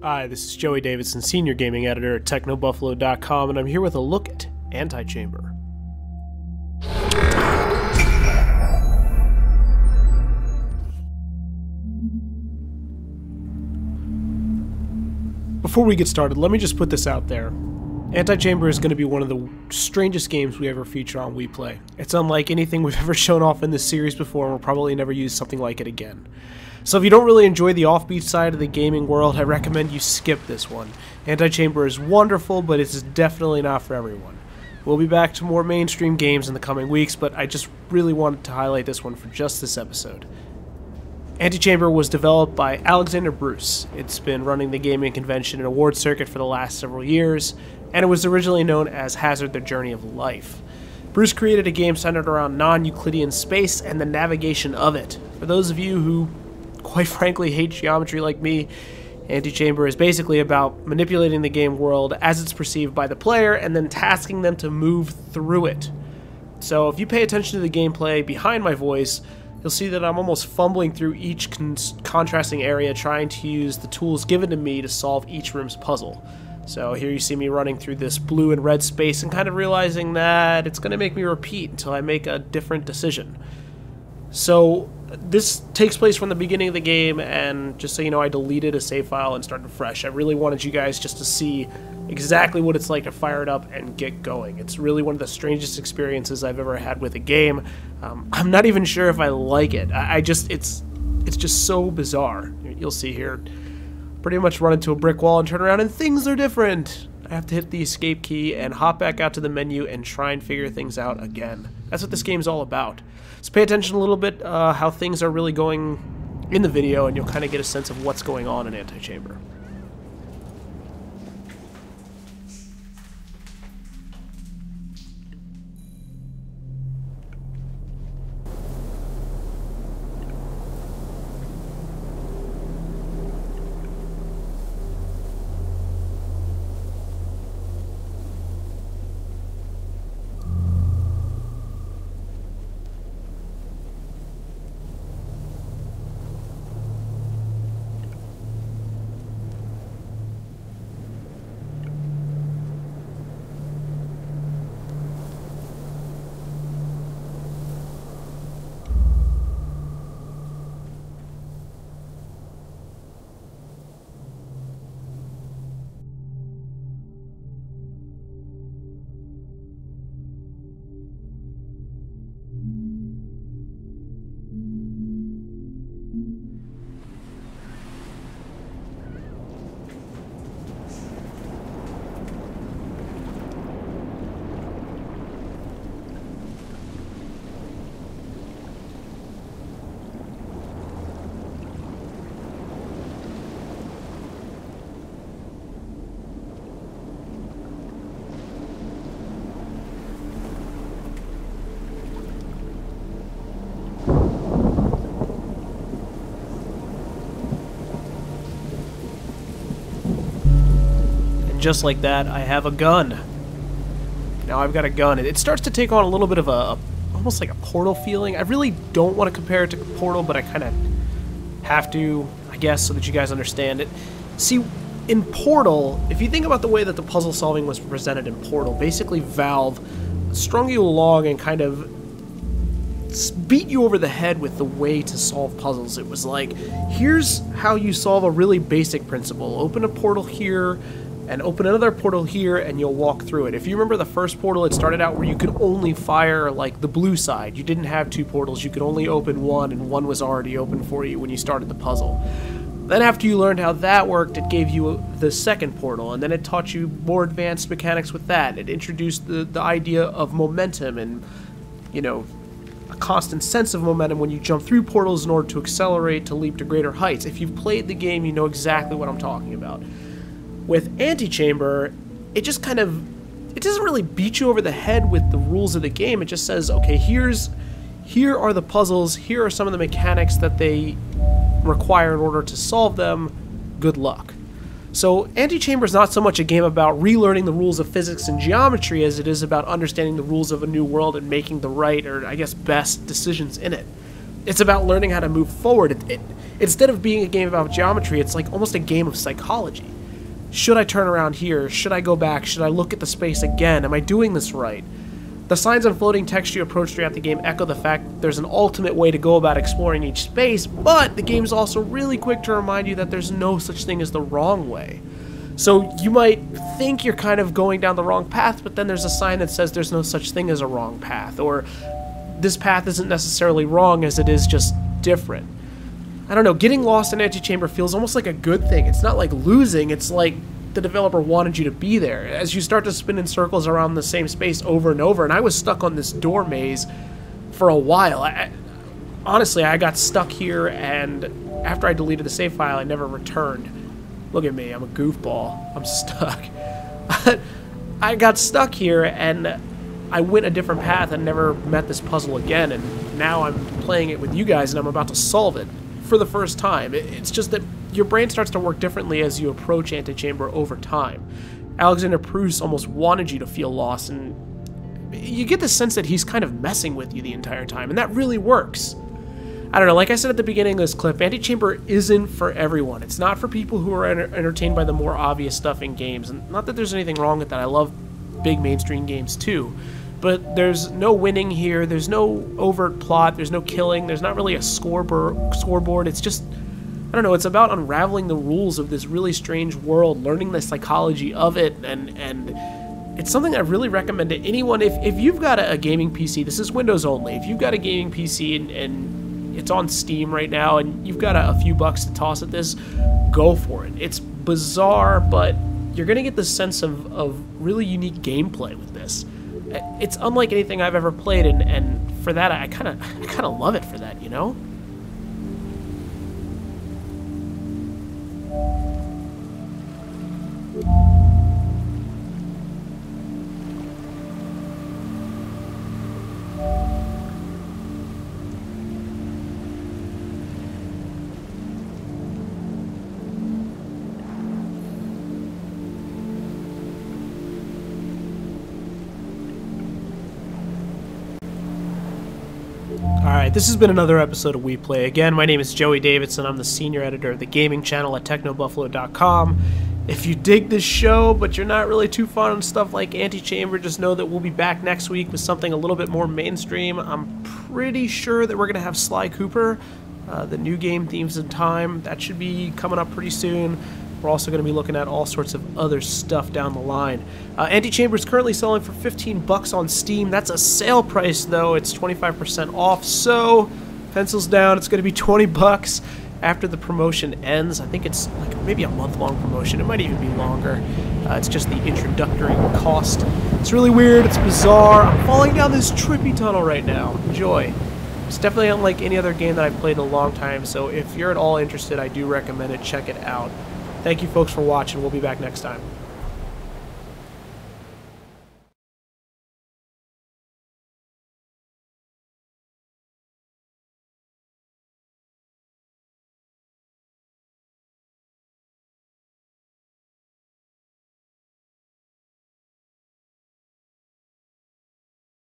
Hi, this is Joey Davidson, Senior Gaming Editor at TechnoBuffalo.com, and I'm here with a look at Antichamber. Before we get started, let me just put this out there. Antichamber is going to be one of the strangest games we ever feature on WePlay. It's unlike anything we've ever shown off in this series before, and we'll probably never use something like it again. So if you don't really enjoy the offbeat side of the gaming world, I recommend you skip this one. Antichamber is wonderful, but it's definitely not for everyone. We'll be back to more mainstream games in the coming weeks, but I just really wanted to highlight this one for just this episode. Antichamber was developed by Alexander Bruce. It's been running the gaming convention and award circuit for the last several years, and it was originally known as Hazard: The Journey of Life. Bruce created a game centered around non-Euclidean space and the navigation of it. For those of you who, quite frankly, hate geometry like me, Antichamber is basically about manipulating the game world as it's perceived by the player and then tasking them to move through it. So if you pay attention to the gameplay behind my voice, you'll see that I'm almost fumbling through each contrasting area trying to use the tools given to me to solve each room's puzzle. So here you see me running through this blue and red space and kind of realizing that it's going to make me repeat until I make a different decision. So this takes place from the beginning of the game, and just so you know, I deleted a save file and started fresh. I really wanted you guys just to see exactly what it's like to fire it up and get going. It's really one of the strangest experiences I've ever had with a game. I'm not even sure if I like it. It's just so bizarre. You'll see here, pretty much run into a brick wall and turn around and things are different. I have to hit the escape key and hop back out to the menu and try and figure things out again. That's what this game's all about. So pay attention a little bit how things are really going in the video, and you'll kind of get a sense of what's going on in Antichamber. Just like that, I have a gun. Now I've got a gun. It starts to take on a little bit of almost like a Portal feeling. I really don't want to compare it to Portal, but I kind of have to, I guess, so that you guys understand it. See, in Portal, if you think about the way that the puzzle solving was presented in Portal, basically Valve strung you along and kind of beat you over the head with the way to solve puzzles. It was like, here's how you solve a really basic principle. Open a portal here, and open another portal here, and you'll walk through it. If you remember the first Portal, it started out where you could only fire, like, the blue side. You didn't have two portals. You could only open one, and one was already open for you when you started the puzzle. Then after you learned how that worked, it gave you the second portal, and then it taught you more advanced mechanics with that. It introduced the idea of momentum and, you know, a constant sense of momentum when you jump through portals in order to accelerate, to leap to greater heights. If you've played the game, you know exactly what I'm talking about. With Antichamber, it just kind of, it doesn't really beat you over the head with the rules of the game. It just says, okay, here are the puzzles, here are some of the mechanics that they require in order to solve them. Good luck. So Antichamber is not so much a game about relearning the rules of physics and geometry as it is about understanding the rules of a new world and making the right, or I guess best, decisions in it. It's about learning how to move forward. Instead of being a game about geometry, it's like almost a game of psychology. Should I turn around here? Should I go back? Should I look at the space again? Am I doing this right? The signs and floating text you approach throughout the game echo the fact that there's an ultimate way to go about exploring each space, but the game's also really quick to remind you that there's no such thing as the wrong way. So you might think you're kind of going down the wrong path, but then there's a sign that says there's no such thing as a wrong path, or this path isn't necessarily wrong as it is just different. I don't know, getting lost in Antichamber feels almost like a good thing. It's not like losing, it's like the developer wanted you to be there. As you start to spin in circles around the same space over and over, and I was stuck on this door maze for a while. Honestly, I got stuck here, and after I deleted the save file, I never returned. Look at me, I'm a goofball. I'm stuck. I got stuck here, and I went a different path and never met this puzzle again, and now I'm playing it with you guys, and I'm about to solve it for the first time. It's just that your brain starts to work differently as you approach Antichamber over time. Alexander Proust almost wanted you to feel lost, and you get the sense that he's kind of messing with you the entire time, and that really works. I don't know, like I said at the beginning of this clip, Antichamber isn't for everyone. It's not for people who are entertained by the more obvious stuff in games, and not that there's anything wrong with that. I love big mainstream games too. But there's no winning here, there's no overt plot, there's no killing, there's not really a scoreboard. It's just, I don't know, it's about unraveling the rules of this really strange world, learning the psychology of it, and it's something I really recommend to anyone. If you've got a gaming PC, this is Windows only, if you've got a gaming PC and it's on Steam right now and you've got a few bucks to toss at this, go for it. It's bizarre, but you're going to get the sense of really unique gameplay with this. It's unlike anything I've ever played, and for that, I kind of love it for that, you know? Alright, this has been another episode of We Play. Again, my name is Joey Davidson. I'm the senior editor of the gaming channel at technobuffalo.com. If you dig this show, but you're not really too fond of stuff like Antichamber, just know that we'll be back next week with something a little bit more mainstream. I'm pretty sure that we're going to have Sly Cooper, the new game Themes in Time. That should be coming up pretty soon. We're also going to be looking at all sorts of other stuff down the line. Antichamber is currently selling for 15 bucks on Steam. That's a sale price, though. It's 25% off, so pencils down. It's going to be 20 bucks after the promotion ends. I think it's like maybe a month-long promotion. It might even be longer. It's just the introductory cost. It's really weird. It's bizarre. I'm falling down this trippy tunnel right now. Enjoy. It's definitely unlike any other game that I've played in a long time, so if you're at all interested, I do recommend it. Check it out. Thank you folks for watching. We'll be back next time.